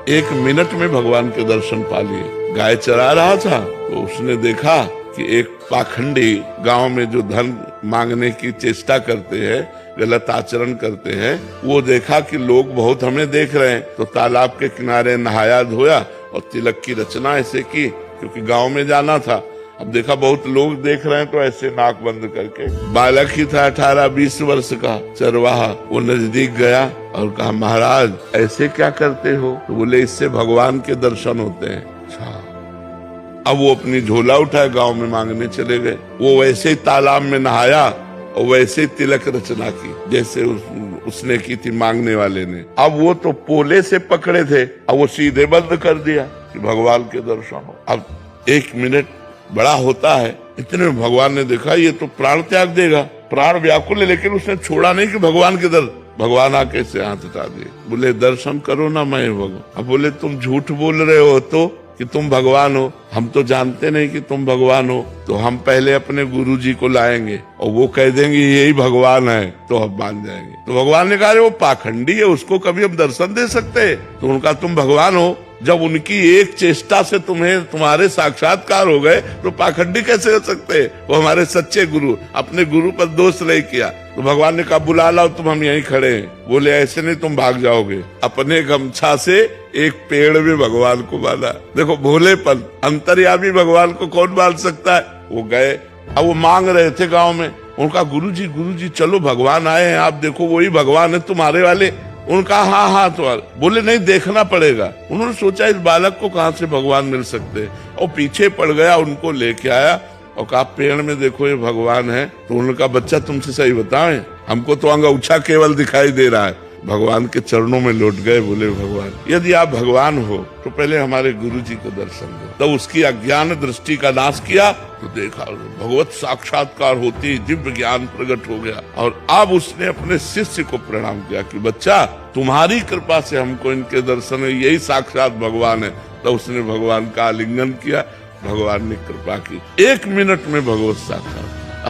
1 minute में भगवान के दर्शन पा लिए। गाय चरा रहा था तो उसने देखा कि एक पाखंडी गांव में जो धन मांगने की चेष्टा करते हैं, गलत आचरण करते हैं, वो देखा कि लोग बहुत हमें देख रहे हैं, तो तालाब के किनारे नहाया धोया और तिलक की रचना ऐसे की, क्योंकि गांव में जाना था। अब देखा बहुत लोग देख रहे हैं तो ऐसे नाक बंद करके, बालक ही था 18-20 वर्ष का चरवाहा, वो नजदीक गया और कहा, महाराज ऐसे क्या करते हो? तो बोले, इससे भगवान के दर्शन होते हैं। अच्छा। अब वो अपनी झोला उठाए गांव में मांगने चले गए। वो वैसे ही तालाब में नहाया और वैसे ही तिलक रचना की जैसे उसने की थी मांगने वाले ने। अब वो तो पोले से पकड़े थे, अब वो सीधे बंद कर दिया कि भगवान के दर्शन हो। अब 1 मिनट बड़ा होता है, इतने में भगवान ने देखा ये तो प्राण त्याग देगा, प्राण व्याकुल है, लेकिन उसने छोड़ा नहीं कि भगवान के दर। भगवान आके से हाथ हटा दिए, बोले दर्शन करो ना मैं भगवान। अब बोले तुम झूठ बोल रहे हो तो कि तुम भगवान हो, हम तो जानते नहीं कि तुम भगवान हो, तो हम पहले अपने गुरुजी को लाएंगे और वो कह देंगे यही भगवान है तो हम मान जाएंगे। तो भगवान ने कहा वो पाखंडी है, उसको कभी हम दर्शन दे सकते? तो उनका तुम भगवान हो, जब उनकी एक चेष्टा से तुम्हारे साक्षात्कार हो गए तो पाखंडी कैसे हो सकते? वो हमारे सच्चे गुरु, अपने गुरु पर दोष नहीं किया। तो भगवान ने कहा बुला लाओ, तुम हम यहीं खड़े हैं। बोले ऐसे नहीं, तुम भाग जाओगे। अपने गमछा से एक पेड़ में भगवान को बांधा। देखो भोलेपन, अंतर्यामी भगवान को कौन बांध सकता है? वो गए, अब वो मांग रहे थे गाँव में, उनका गुरुजी चलो भगवान आए हैं, आप देखो वही भगवान है तुम्हारे वाले। उनका हाँ तो बोले नहीं, देखना पड़ेगा। उन्होंने सोचा इस बालक को कहाँ से भगवान मिल सकते, और पीछे पड़ गया, उनको लेके आया और कहा पेड़ में देखो ये भगवान है। तो उनका बच्चा तुमसे सही बताएं, हमको तो अंगूठा केवल दिखाई दे रहा है। भगवान के चरणों में लौट गए, बोले भगवान यदि आप भगवान हो तो पहले हमारे गुरुजी को दर्शन दो। तो उसकी अज्ञान दृष्टि का नाश किया तो देखा भगवत साक्षात्कार होती, दिव्य ज्ञान प्रकट हो गया। और अब उसने अपने शिष्य को प्रणाम किया कि बच्चा तुम्हारी कृपा से हमको इनके दर्शन है, यही साक्षात भगवान है। तो उसने भगवान का आलिंगन किया, भगवान ने कृपा की, 1 मिनट में भगवत साक्षात।